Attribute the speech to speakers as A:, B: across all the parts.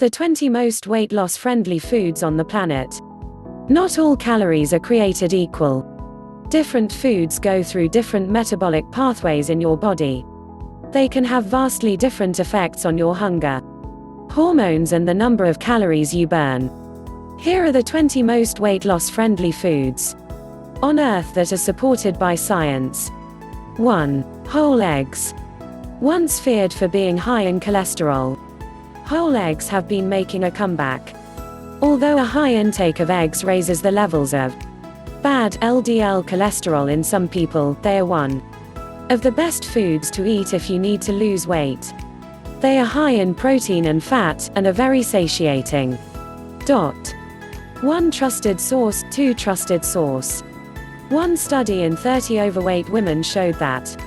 A: The 20 most weight loss friendly foods on the planet. Not all calories are created equal. Different foods go through different metabolic pathways in your body. They can have vastly different effects on your hunger, hormones, and the number of calories you burn. Here are the 20 most weight loss friendly foods on Earth that are supported by science. 1. Whole eggs. Once feared for being high in cholesterol, whole eggs have been making a comeback. Although a high intake of eggs raises the levels of bad LDL cholesterol in some people, they are one of the best foods to eat if you need to lose weight. They are high in protein and fat, and are very satiating. 1 trusted source. 2 trusted source. One study in 30 overweight women showed that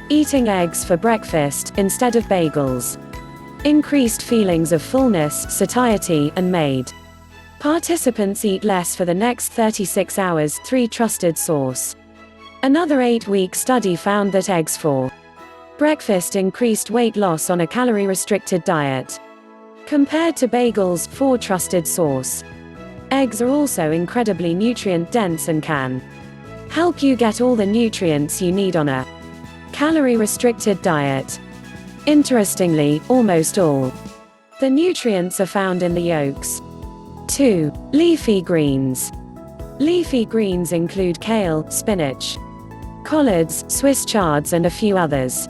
A: eating eggs for breakfast, instead of bagels, increased feelings of fullness, satiety, and made participants eat less for the next 36 hours. 3 trusted source. Another 8-week study found that eggs for breakfast increased weight loss on a calorie-restricted diet compared to bagels. 4 trusted source. Eggs are also incredibly nutrient-dense and can help you get all the nutrients you need on a calorie-restricted diet. Interestingly, almost all the nutrients are found in the yolks. 2. Leafy greens. Leafy greens include kale, spinach, collards, Swiss chards, and a few others.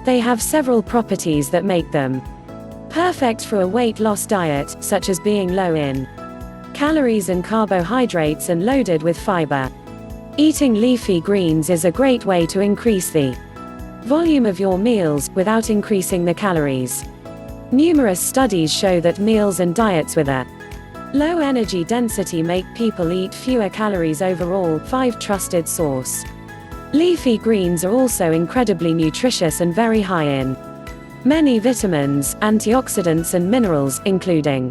A: They have several properties that make them perfect for a weight loss diet, such as being low in calories and carbohydrates and loaded with fiber. Eating leafy greens is a great way to increase the volume of your meals, without increasing the calories. Numerous studies show that meals and diets with a low energy density make people eat fewer calories overall. 5 trusted source. Leafy greens are also incredibly nutritious and very high in many vitamins, antioxidants, and minerals, including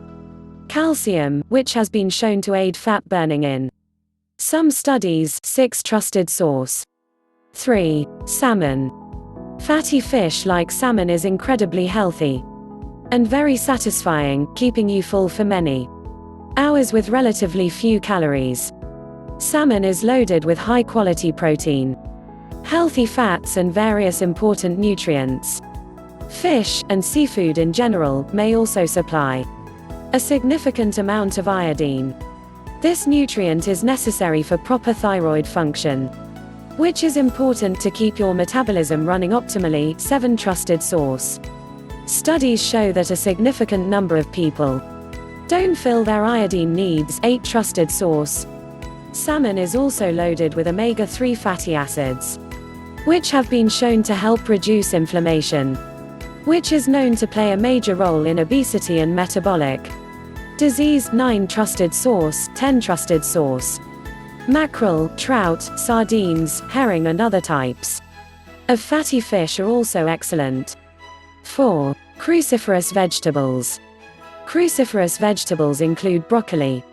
A: calcium, which has been shown to aid fat burning in some studies. 6 trusted source. 3. Salmon. Fatty fish like salmon is incredibly healthy and very satisfying, keeping you full for many hours with relatively few calories. Salmon is loaded with high-quality protein, healthy fats, and various important nutrients. Fish, and seafood in general, may also supply a significant amount of iodine. This nutrient is necessary for proper thyroid function, which is important to keep your metabolism running optimally. 7 trusted source. Studies show that a significant number of people don't fill their iodine needs. 8 trusted source. Salmon is also loaded with omega-3 fatty acids, which have been shown to help reduce inflammation, which is known to play a major role in obesity and metabolic disease. 9 trusted source. 10 trusted source. Mackerel, trout, sardines, herring, and other types of fatty fish are also excellent. 4. Cruciferous vegetables. Cruciferous vegetables include broccoli,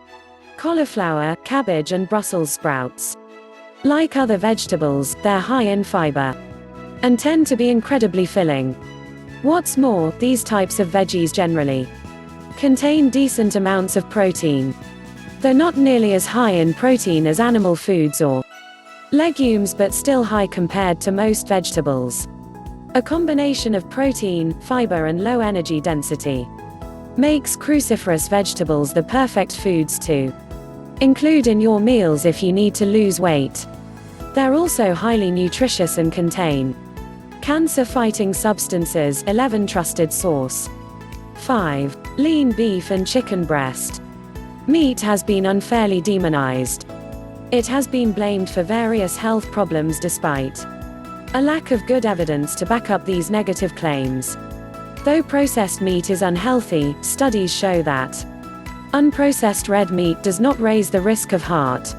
A: cauliflower, cabbage, and Brussels sprouts. Like other vegetables, they're high in fiber and tend to be incredibly filling. What's more, these types of veggies generally contain decent amounts of protein, though not nearly as high in protein as animal foods or legumes, but still high compared to most vegetables. A combination of protein, fiber, and low energy density makes cruciferous vegetables the perfect foods to include in your meals if you need to lose weight. They're also highly nutritious and contain cancer-fighting substances. 11 trusted source. 5. Lean beef and chicken breast. Meat has been unfairly demonized. It has been blamed for various health problems despite a lack of good evidence to back up these negative claims. Though processed meat is unhealthy, studies show that unprocessed red meat does not raise the risk of heart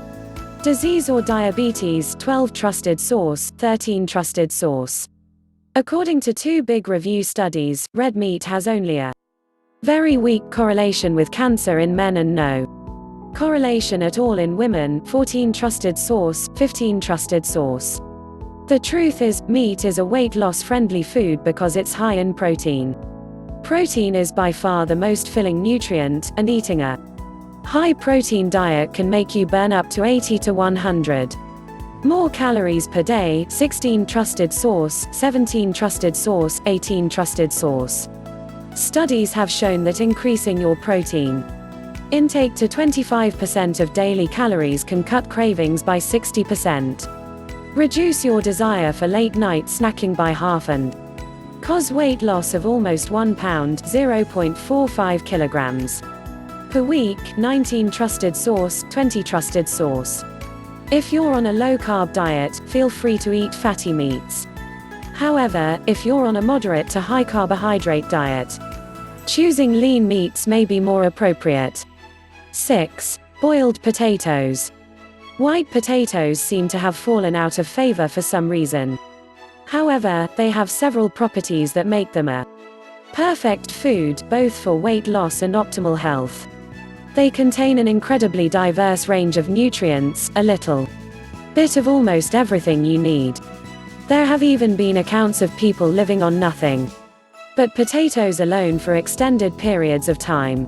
A: disease or diabetes. 12 trusted source. 13 trusted source. According to 2 big review studies, red meat has only a very weak correlation with cancer in men and no correlation at all in women. 14 trusted source. 15 trusted source. The truth is, meat is a weight loss friendly food because it's high in protein. Protein is by far the most filling nutrient, and eating a high-protein diet can make you burn up to 80 to 100 more calories per day. 16 trusted source, 17 trusted source, 18 trusted source. Studies have shown that increasing your protein intake to 25% of daily calories can cut cravings by 60%. Reduce your desire for late-night snacking by half and cause weight loss of almost 1 pound (0.45 kilograms) per week. 19 trusted source, 20 trusted source. If you're on a low-carb diet, feel free to eat fatty meats. However, if you're on a moderate to high carbohydrate diet, choosing lean meats may be more appropriate. 6. Boiled potatoes. White potatoes seem to have fallen out of favor for some reason. However, they have several properties that make them a perfect food, both for weight loss and optimal health. They contain an incredibly diverse range of nutrients, a little bit of almost everything you need. There have even been accounts of people living on nothing but potatoes alone for extended periods of time.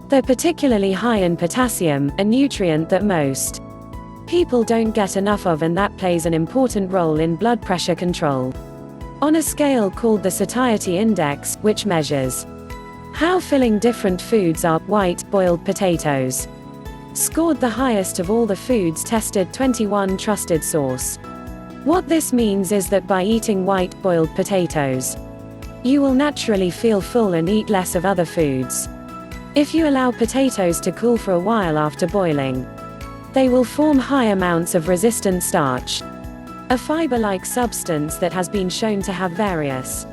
A: They're particularly high in potassium, a nutrient that most people don't get enough of, and that plays an important role in blood pressure control. On a scale called the satiety index, which measures how filling different foods are, white, boiled potatoes scored the highest of all the foods tested. 21 trusted source. What this means is that by eating white, boiled potatoes, you will naturally feel full and eat less of other foods. If you allow potatoes to cool for a while after boiling, they will form high amounts of resistant starch, a fiber-like substance that has been shown to have various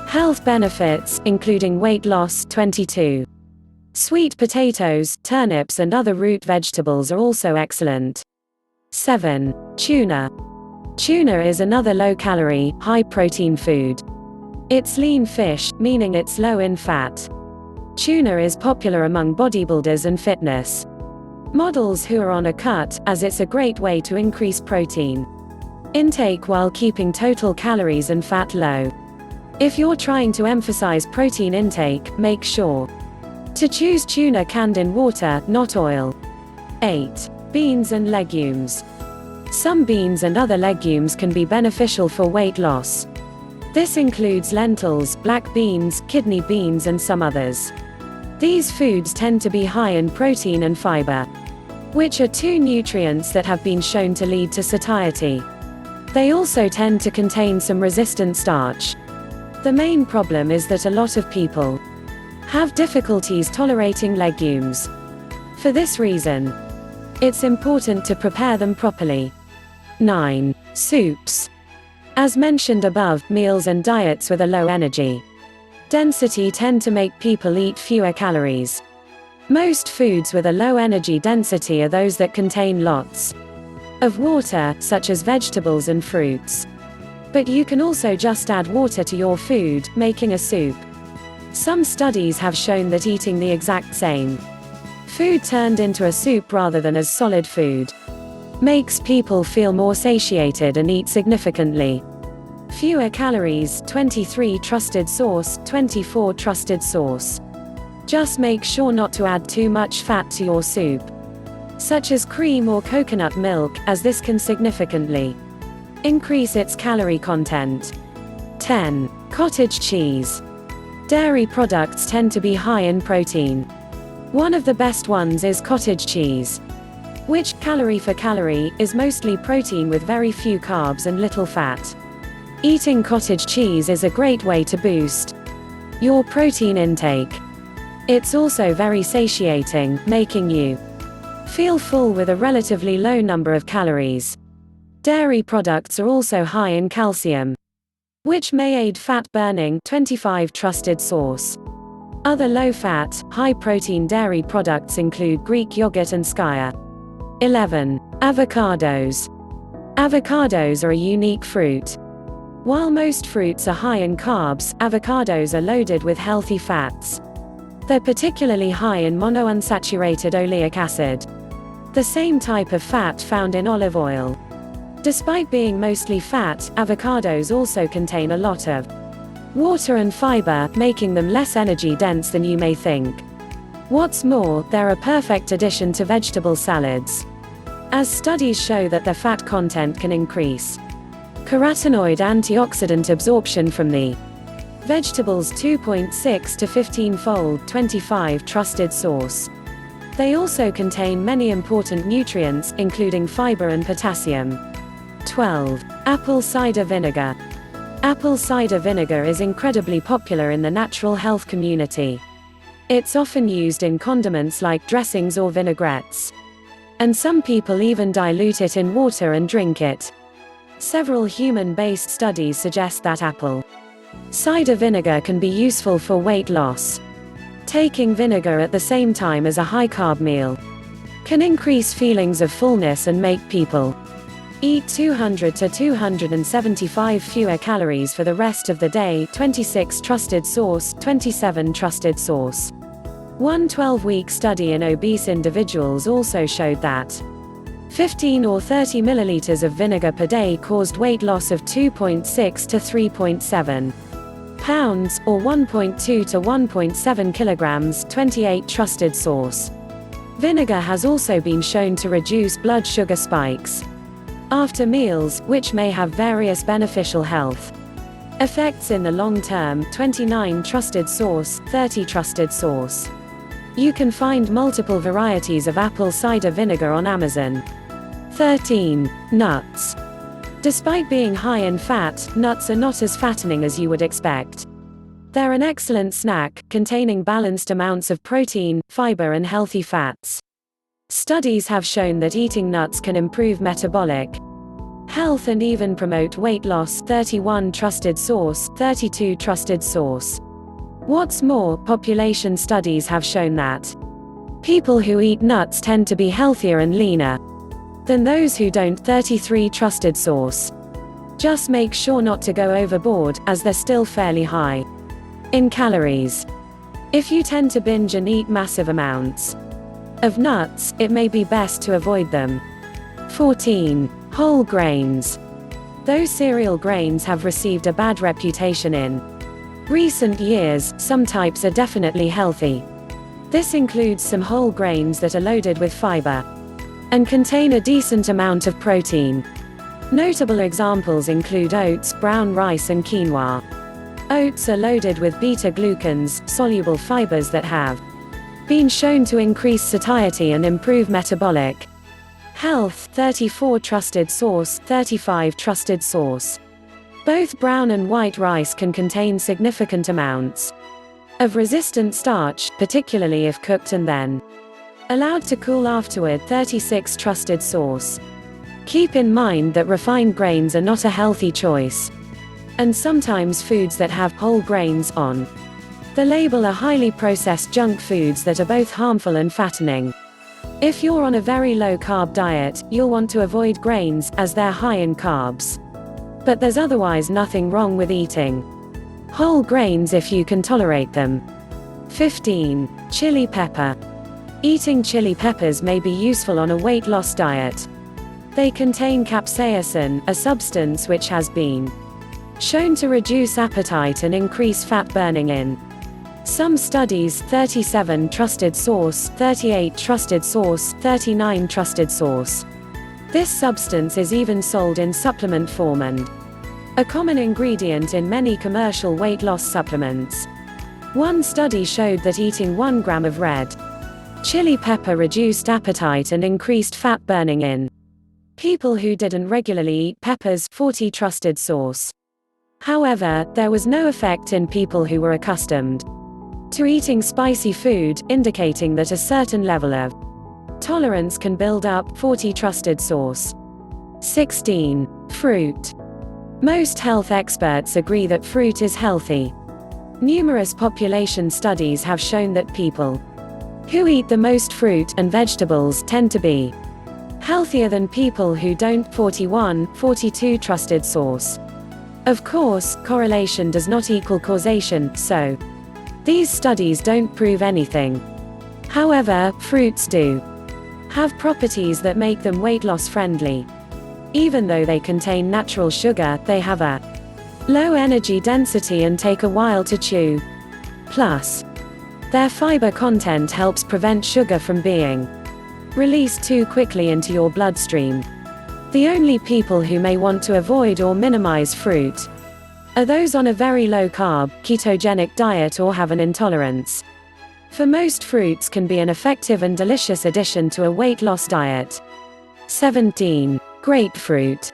A: health benefits, including weight loss. 22. Sweet potatoes, turnips and other root vegetables are also excellent. 7. Tuna. Tuna is another low-calorie, high-protein food. It's lean fish, meaning it's low in fat. Tuna is popular among bodybuilders and fitness models who are on a cut, as it's a great way to increase protein intake while keeping total calories and fat low. If you're trying to emphasize protein intake, make sure to choose tuna canned in water, not oil. 8. Beans and legumes. Some beans and other legumes can be beneficial for weight loss. This includes lentils, black beans, kidney beans and some others. These foods tend to be high in protein and fiber, which are two nutrients that have been shown to lead to satiety. They also tend to contain some resistant starch. The main problem is that a lot of people have difficulties tolerating legumes. For this reason, it's important to prepare them properly. 9. Soups. As mentioned above, meals and diets with a low energy density tend to make people eat fewer calories. Most foods with a low energy density are those that contain lots of water, such as vegetables and fruits. But you can also just add water to your food, making a soup. Some studies have shown that eating the exact same food turned into a soup rather than as solid food makes people feel more satiated and eat significantly fewer calories. 23 trusted source, 24 trusted source. Just make sure not to add too much fat to your soup, such as cream or coconut milk, as this can significantly increase its calorie content. 10. Cottage cheese. Dairy products tend to be high in protein. One of the best ones is cottage cheese, which, calorie for calorie, is mostly protein with very few carbs and little fat. Eating cottage cheese is a great way to boost your protein intake. It's also very satiating, making you feel full with a relatively low number of calories. Dairy products are also high in calcium, which may aid fat burning. 25 trusted source. Other low-fat, high-protein dairy products include Greek yogurt and skyr. 11. Avocados. Avocados are a unique fruit. While most fruits are high in carbs, avocados are loaded with healthy fats. They're particularly high in monounsaturated oleic acid, the same type of fat found in olive oil. Despite being mostly fat, avocados also contain a lot of water and fiber, making them less energy dense than you may think. What's more, they're a perfect addition to vegetable salads, as studies show that their fat content can increase carotenoid antioxidant absorption from the vegetables. 2.6 to 15-fold. 25 trusted source. They also contain many important nutrients, including fiber and potassium. 12. Apple cider vinegar. Apple cider vinegar is incredibly popular in the natural health community. It's often used in condiments like dressings or vinaigrettes, and some people even dilute it in water and drink it. Several human-based studies suggest that apple cider vinegar can be useful for weight loss. Taking vinegar at the same time as a high-carb meal can increase feelings of fullness and make people eat 200 to 275 fewer calories for the rest of the day. 26 trusted source. 27 trusted source. One 12-week study in obese individuals also showed that 15 or 30 milliliters of vinegar per day caused weight loss of 2.6 to 3.7 pounds, or 1.2 to 1.7 kilograms. 28 trusted source. Vinegar has also been shown to reduce blood sugar spikes after meals, which may have various beneficial health effects in the long term. 29 trusted source. 30 trusted source. You can find multiple varieties of apple cider vinegar on Amazon. 13. Nuts. Despite being high in fat, nuts are not as fattening as you would expect. They're an excellent snack, containing balanced amounts of protein, fiber and healthy fats. Studies have shown that eating nuts can improve metabolic health and even promote weight loss. 31 trusted source. 32 trusted source. What's more, population studies have shown that people who eat nuts tend to be healthier and leaner than those who don't. 33 trusted source. Just make sure not to go overboard, as they're still fairly high in calories. If you tend to binge and eat massive amounts of nuts, it may be best to avoid them. 14. Whole grains. Those cereal grains have received a bad reputation in recent years. Some types are definitely healthy. This includes some whole grains that are loaded with fiber and contain a decent amount of protein. Notable examples include oats, brown rice and quinoa. Oats are loaded with beta-glucans, soluble fibers that have been shown to increase satiety and improve metabolic health. 34 trusted source. 35 trusted source. Both brown and white rice can contain significant amounts of resistant starch, particularly if cooked and then allowed to cool afterward. 36 trusted source. Keep in mind that refined grains are not a healthy choice, and sometimes foods that have whole grains on the label are highly processed junk foods that are both harmful and fattening. If you're on a very low-carb diet, you'll want to avoid grains, as they're high in carbs. But there's otherwise nothing wrong with eating whole grains if you can tolerate them. 15. Chili pepper. Eating chili peppers may be useful on a weight loss diet. They contain capsaicin, a substance which has been shown to reduce appetite and increase fat burning in some studies. 37 trusted source. 38 trusted source. 39 trusted source. This substance is even sold in supplement form and a common ingredient in many commercial weight loss supplements. One study showed that eating 1 gram of red chili pepper reduced appetite and increased fat burning in people who didn't regularly eat peppers. 40 trusted source. However, there was no effect in people who were accustomed to eating spicy food, indicating that a certain level of tolerance can build up. 40 trusted source. 16. Fruit. Most health experts agree that fruit is healthy. Numerous population studies have shown that people who eat the most fruit and vegetables tend to be healthier than people who don't. 41. 42 trusted source. Of course, correlation does not equal causation, so these studies don't prove anything. However, fruits do have properties that make them weight loss friendly. Even though they contain natural sugar, they have a low energy density and take a while to chew. Plus, their fiber content helps prevent sugar from being released too quickly into your bloodstream. The only people who may want to avoid or minimize fruit are those on a very low-carb, ketogenic diet or have an intolerance. For most, fruits can be an effective and delicious addition to a weight loss diet. 17. Grapefruit.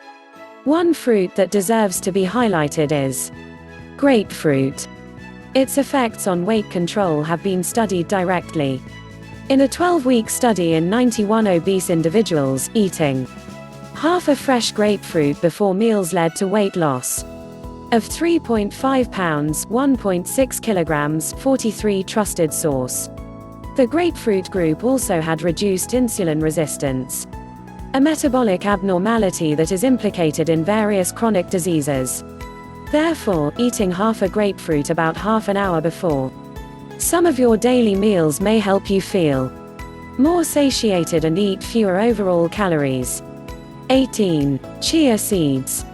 A: One fruit that deserves to be highlighted is grapefruit. Its effects on weight control have been studied directly. In a 12-week study in 91 obese individuals, eating half a fresh grapefruit before meals led to weight loss of 3.5 pounds, 1.6 kilograms, 43 trusted source. The grapefruit group also had reduced insulin resistance, a metabolic abnormality that is implicated in various chronic diseases. Therefore, eating half a grapefruit about half an hour before some of your daily meals may help you feel more satiated and eat fewer overall calories. 18. Chia seeds.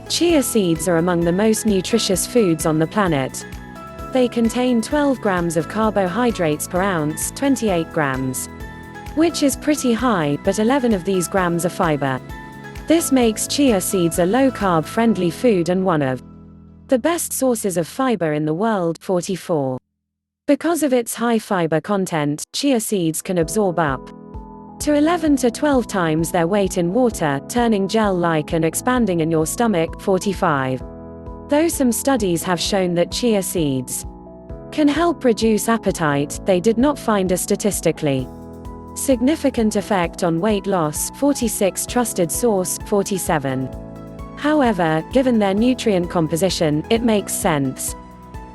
A: Chia seeds are among the most nutritious foods on the planet. They contain 12 grams of carbohydrates per ounce, 28 grams, which is pretty high, but 11 of these grams are fiber. This makes chia seeds a low-carb friendly food and one of the best sources of fiber in the world. 44. Because of its high fiber content, chia seeds can absorb up to 11 to 12 times their weight in water, turning gel-like and expanding in your stomach. 45. Though some studies have shown that chia seeds can help reduce appetite, they did not find a statistically significant effect on weight loss. 46 trusted source. 47. However, given their nutrient composition, it makes sense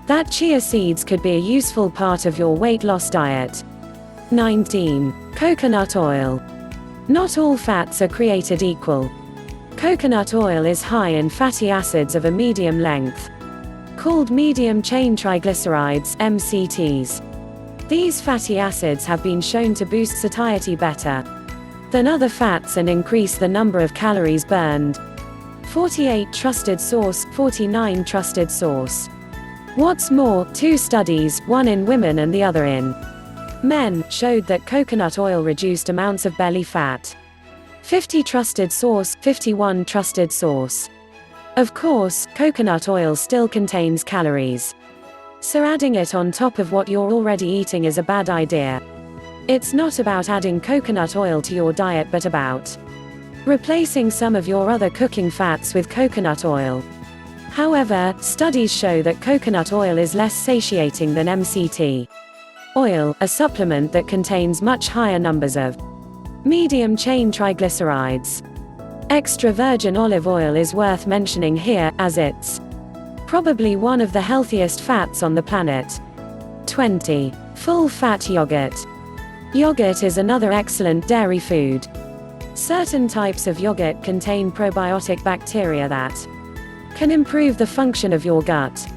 A: that chia seeds could be a useful part of your weight loss diet. 19. Coconut oil. Not all fats are created equal. Coconut oil is high in fatty acids of a medium length, called medium-chain triglycerides, MCTs. These fatty acids have been shown to boost satiety better than other fats and increase the number of calories burned. 48 trusted source. 49 trusted source. What's more, two studies, one in women and the other in men, showed that coconut oil reduced amounts of belly fat. 50 trusted source. 51 trusted source. Of course, coconut oil still contains calories, so adding it on top of what you're already eating is a bad idea. It's not about adding coconut oil to your diet but about replacing some of your other cooking fats with coconut oil. However, studies show that coconut oil is less satiating than MCT oil, a supplement that contains much higher numbers of medium-chain triglycerides. Extra virgin olive oil is worth mentioning here, as it's probably one of the healthiest fats on the planet. 20. Full-fat yogurt. Yogurt is another excellent dairy food. Certain types of yogurt contain probiotic bacteria that can improve the function of your gut.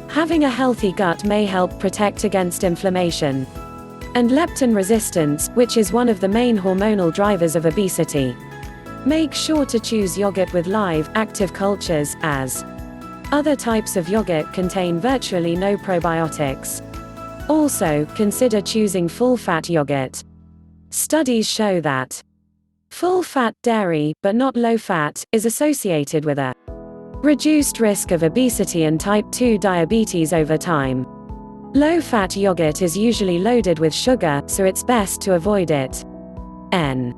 A: Having a healthy gut may help protect against inflammation and leptin resistance, which is one of the main hormonal drivers of obesity. Make sure to choose yogurt with live, active cultures, as other types of yogurt contain virtually no probiotics. Also, consider choosing full-fat yogurt. Studies show that full-fat dairy, but not low-fat, is associated with a reduced risk of obesity and type 2 diabetes over time. Low-fat yogurt is usually loaded with sugar, so it's best to avoid it. N.